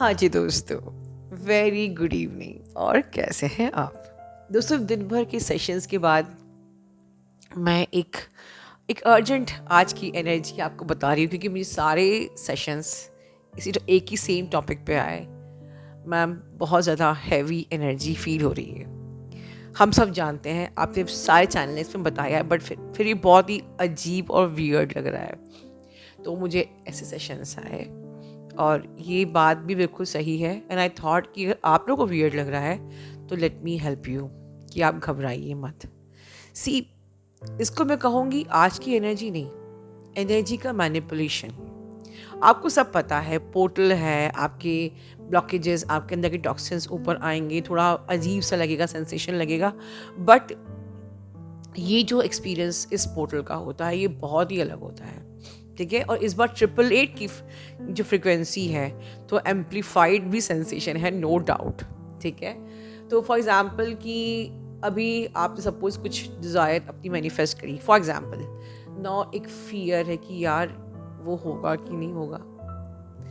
हाँ जी दोस्तों, very good evening. और कैसे हैं आप दोस्तों? दिन भर के सेशंस के बाद मैं एक एक अर्जेंट आज की एनर्जी आपको बता रही हूँ, क्योंकि मुझे सारे सेशंस इसी एक ही सेम टॉपिक पे आए। मैम, बहुत ज़्यादा हैवी एनर्जी फील हो रही है। हम सब जानते हैं, आपने सारे चैनल्स में बताया है, बट फिर ये बहुत ही अजीब और वियर्ड लग रहा है। तो मुझे ऐसे सेशंस आए और ये बात भी बिल्कुल सही है। एंड आई थॉट कि अगर आप लोगों को वियर्ड लग रहा है तो लेट मी हेल्प यू, कि आप घबराइए मत। सी, इसको मैं कहूँगी आज की एनर्जी नहीं, एनर्जी का मैनिपुलेशन। आपको सब पता है, पोर्टल है, आपके ब्लॉकेजेस, आपके अंदर के टॉक्सिन्स ऊपर आएंगे, थोड़ा अजीब सा लगेगा, सेंसेशन लगेगा। बट ये जो एक्सपीरियंस इस पोर्टल का होता है, ये बहुत ही अलग होता है। ठीक है, और इस बार 888 की जो फ्रिक्वेंसी है, तो एम्पलीफाइड भी सेंसेशन है, नो डाउट। ठीक है, तो फॉर एग्जाम्पल कि अभी आपने सपोज कुछ डिज़ायर अपनी मैनिफेस्ट करी, फॉर एग्जाम्पल ना, एक फियर है कि यार वो होगा कि नहीं होगा,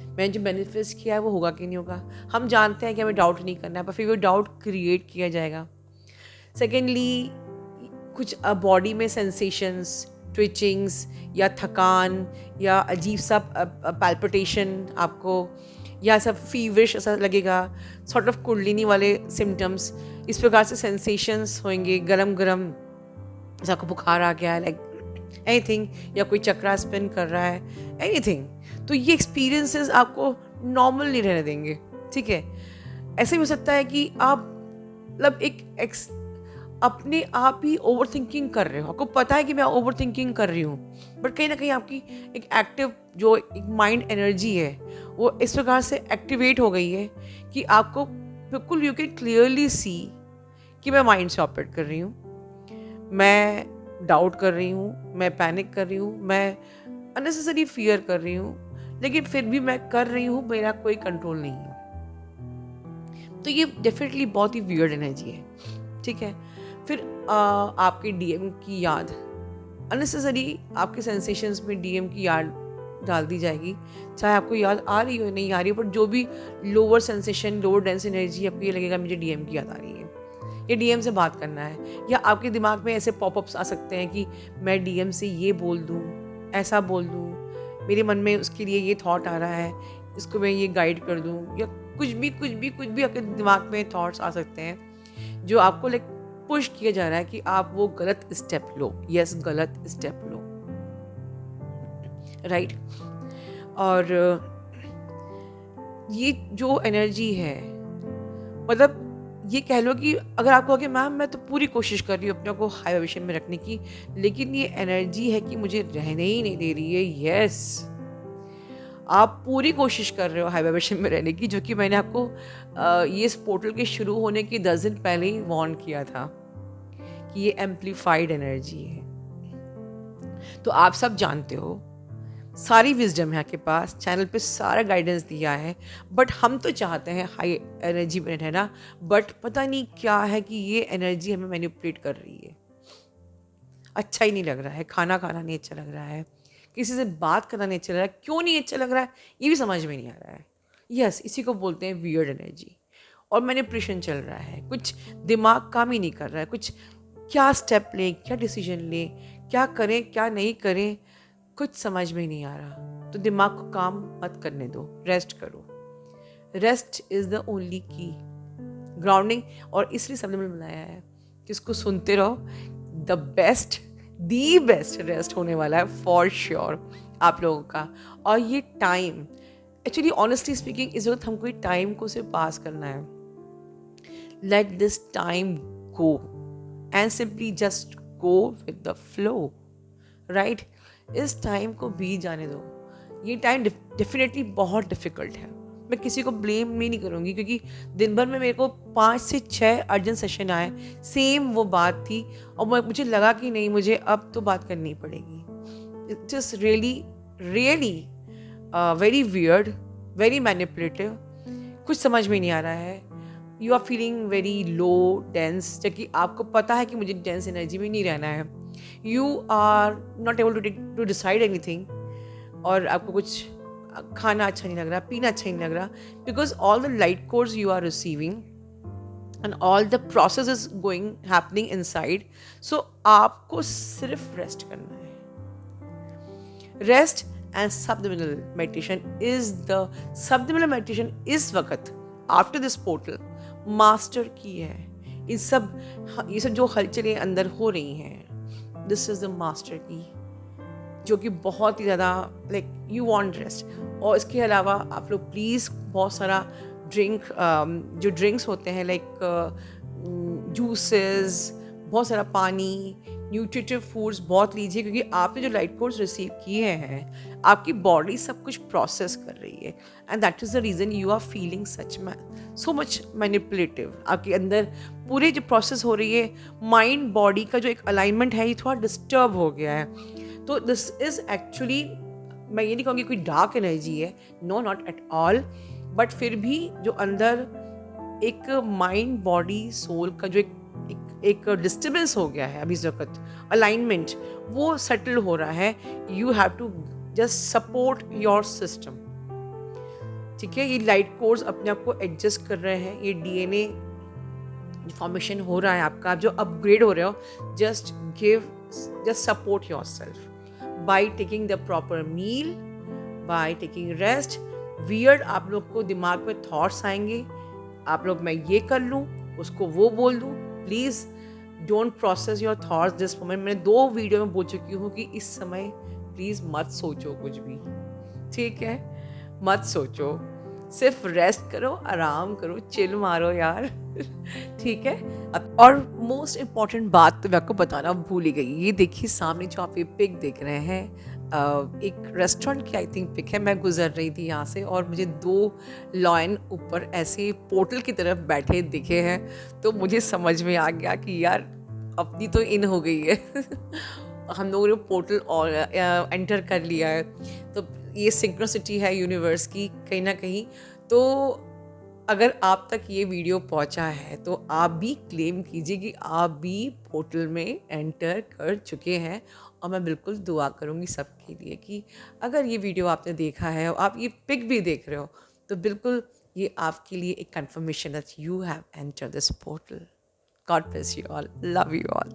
मैंने जो मैनिफेस्ट किया है वो होगा कि नहीं होगा। हम जानते हैं कि हमें डाउट नहीं करना है, पर फिर वो डाउट क्रिएट किया जाएगा। सेकेंडली, कुछ बॉडी में सेंसेशंस, ट्विचिंग्स या थकान या अजीब सा पैल्पिटेशन आपको, या सब फीवरिश ऐसा लगेगा, सॉर्ट ऑफ कुंडलिनी वाले सिम्टम्स, इस प्रकार से सेंसेशंस होंगे। गरम गरम जैसा आपको बुखार आ गया है, लाइक एनीथिंग, या कोई चक्रा स्पिन कर रहा है, एनीथिंग। तो ये एक्सपीरियंसेस आपको नॉर्मल नहीं रहने देंगे। ठीक है, ऐसे भी हो सकता है कि आप मतलब अपने आप ही ओवर थिंकिंग कर रहे हो, आपको पता है कि मैं ओवर थिंकिंग कर रही हूँ, बट कहीं ना कहीं आपकी एक एक्टिव जो एक माइंड एनर्जी है वो इस प्रकार से एक्टिवेट हो गई है कि आपको बिल्कुल यू कैन क्लियरली सी कि मैं माइंड से ऑपरेट कर रही हूँ, मैं डाउट कर रही हूँ, मैं पैनिक कर रही हूँ, मैं अननेसेसरी फियर कर रही हूँ, लेकिन फिर भी मैं कर रही हूँ, मेरा कोई कंट्रोल नहीं है। तो ये डेफिनेटली बहुत ही वियर्ड एनर्जी है। ठीक है, फिर आपके डीएम की याद, अननेसेसरी आपके सेंसेशंस में डीएम की याद डाल दी जाएगी, चाहे आपको याद आ रही हो नहीं आ रही हो, बट जो भी lower sensation, lower dense energy, आपको ये लगेगा मुझे डीएम की याद आ रही है, या डीएम से बात करना है। या आपके दिमाग में ऐसे पॉपअप्स आ सकते हैं कि मैं डीएम से ये बोल दूँ, ऐसा बोल दूँ, मेरे मन में उसके लिए ये थॉट आ रहा है, इसको मैं ये गाइड कर दूँ, या कुछ भी आपके दिमाग में थॉट्स आ सकते हैं जो आपको लाइक पुश किया जा रहा है कि आप वो गलत स्टेप लो। यस, गलत स्टेप लो, राइट। और ये जो एनर्जी है, मतलब ये कह लो कि अगर आपको कि मैम मैं तो पूरी कोशिश कर रही हूँ अपने को हाई वाइब्रेशन में रखने की, लेकिन ये एनर्जी है कि मुझे रहने ही नहीं दे रही है। यस, आप पूरी कोशिश कर रहे हो हाई वाइब्रेशन में रहने की, जो कि मैंने आपको ये इस पोर्टल के शुरू होने के 10 दिन पहले ही वार्न किया था कि ये एम्पलीफाइड एनर्जी है। तो आप सब जानते हो, सारी विजडम है आपके पास, चैनल पे सारा गाइडेंस दिया है, बट हम तो चाहते हैं हाई एनर्जी में रहना, बट पता नहीं क्या है कि ये एनर्जी हमें मैनिपुलेट कर रही है। अच्छा ही नहीं लग रहा है, खाना खाना नहीं अच्छा लग रहा है, किसी से बात करना नहीं अच्छा लग रहा है, क्यों नहीं अच्छा लग रहा है ये भी समझ में नहीं आ रहा है। यस, इसी को बोलते हैं वियर्ड एनर्जी। और मैनिपुलेशन चल रहा है, कुछ दिमाग काम ही नहीं कर रहा है, कुछ क्या स्टेप लें, क्या डिसीजन लें, क्या करें क्या नहीं करें, कुछ समझ में नहीं आ रहा। तो दिमाग को काम मत करने दो, रेस्ट करो। रेस्ट इज द ओनली की ग्राउंडिंग। और इसलिए सबने मैंने बनाया है कि इसको सुनते रहो। दी बेस्ट रेस्ट होने वाला है फॉर श्योर आप लोगों का। और ये टाइम, एक्चुअली ऑनेस्टली स्पीकिंग, इस वक्त हमको टाइम को सिर्फ पास करना है। Let this time go and simply just go with the flow, right. इस टाइम को बीत जाने दो। ये टाइम डेफिनेटली बहुत डिफिकल्ट है, मैं किसी को ब्लेम नहीं करूँगी, क्योंकि दिन भर में मेरे को 5 से 6 अर्जेंट सेशन आए, सेम वो बात थी, और मुझे लगा कि नहीं, मुझे अब तो बात करनी पड़ेगी। It's just really very weird, very manipulative, कुछ समझ में नहीं आ रहा है। You are feeling very low, dense, जबकि आपको पता है कि मुझे डेंस एनर्जी में नहीं रहना है। You are not able to decide anything, और आपको कुछ खाना अच्छा नहीं लग रहा, पीना अच्छा नहीं लग रहा, because all the light course you are receiving and all the process is going happening inside. So आपको सिर्फ रेस्ट करना है. Rest and subliminal meditation is the subliminal meditation इस वक्त आफ्टर दिस पोर्टल मास्टर की है. ये सब जो हलचलें अंदर हो रही हैं, दिस इज द मास्टर की, जो कि बहुत ही ज़्यादा लाइक यू वांट रेस्ट. और इसके अलावा आप लोग प्लीज़ बहुत सारा ड्रिंक, जो ड्रिंक्स होते हैं लाइक जूसेस, बहुत सारा पानी, न्यूट्रिटिव फूड्स बहुत लीजिए, क्योंकि आपने जो लाइट कोर्स रिसीव किए हैं आपकी बॉडी सब कुछ प्रोसेस कर रही है. And that is the reason you are feeling so much manipulative. आपके अंदर पूरे जो प्रोसेस हो रही है, माइंड बॉडी का जो एक अलाइनमेंट है ये थोड़ा डिस्टर्ब हो गया है. तो दिस इज़ एक्चुअली, मैं ये नहीं कहूँगी कोई डार्क एनर्जी है, no not at all, but फिर भी जो अंदर एक माइंड बॉडी सोल का जो एक डिस्टर्बेंस हो गया है अभी इस वक्त, अलाइनमेंट वो सेटल हो रहा है. You have to just support your system. ठीक है, ये लाइट कोर्स अपने आप को एडजस्ट कर रहे हैं. ये डीएनए फॉर्मेशन हो रहा है आपका, आप जो अपग्रेड हो रहे हो, just support your self by taking the proper meal, by taking rest. Weird आप लोग को दिमाग में थॉट्स आएंगे, आप लोग मैं ये कर लूँ, उसको वो बोल दूँ. Please don't process your thoughts this moment. मैंने 2 वीडियो में बोल चुकी हूँ कि इस समय प्लीज़ मत सोचो कुछ भी. ठीक है, मत सोचो, सिर्फ रेस्ट करो, आराम करो, चिल मारो यार. ठीक है. और मोस्ट इम्पॉर्टेंट बात तो मैं आपको बताना भूल ही गई. ये देखिए सामने जो आप ये पिक देख रहे हैं, एक रेस्टोरेंट की आई थिंक पिक है. मैं गुजर रही थी यहाँ से और मुझे 2 लॉयन ऊपर ऐसे पोर्टल की तरफ बैठे दिखे हैं. तो मुझे समझ में आ गया कि यार अपनी तो इन हो गई है. हम लोगों ने पोर्टल और एंटर कर लिया है. तो ये सिंक्रोसिटी है यूनिवर्स की कहीं ना कहीं. तो अगर आप तक ये वीडियो पहुंचा है तो आप भी क्लेम कीजिए कि आप भी पोर्टल में एंटर कर चुके हैं. और मैं बिल्कुल दुआ करूँगी सबके लिए कि अगर ये वीडियो आपने देखा है और आप ये पिक भी देख रहे हो, तो बिल्कुल ये आपके लिए एक confirmation that you have enter this portal. God bless you all, love you all.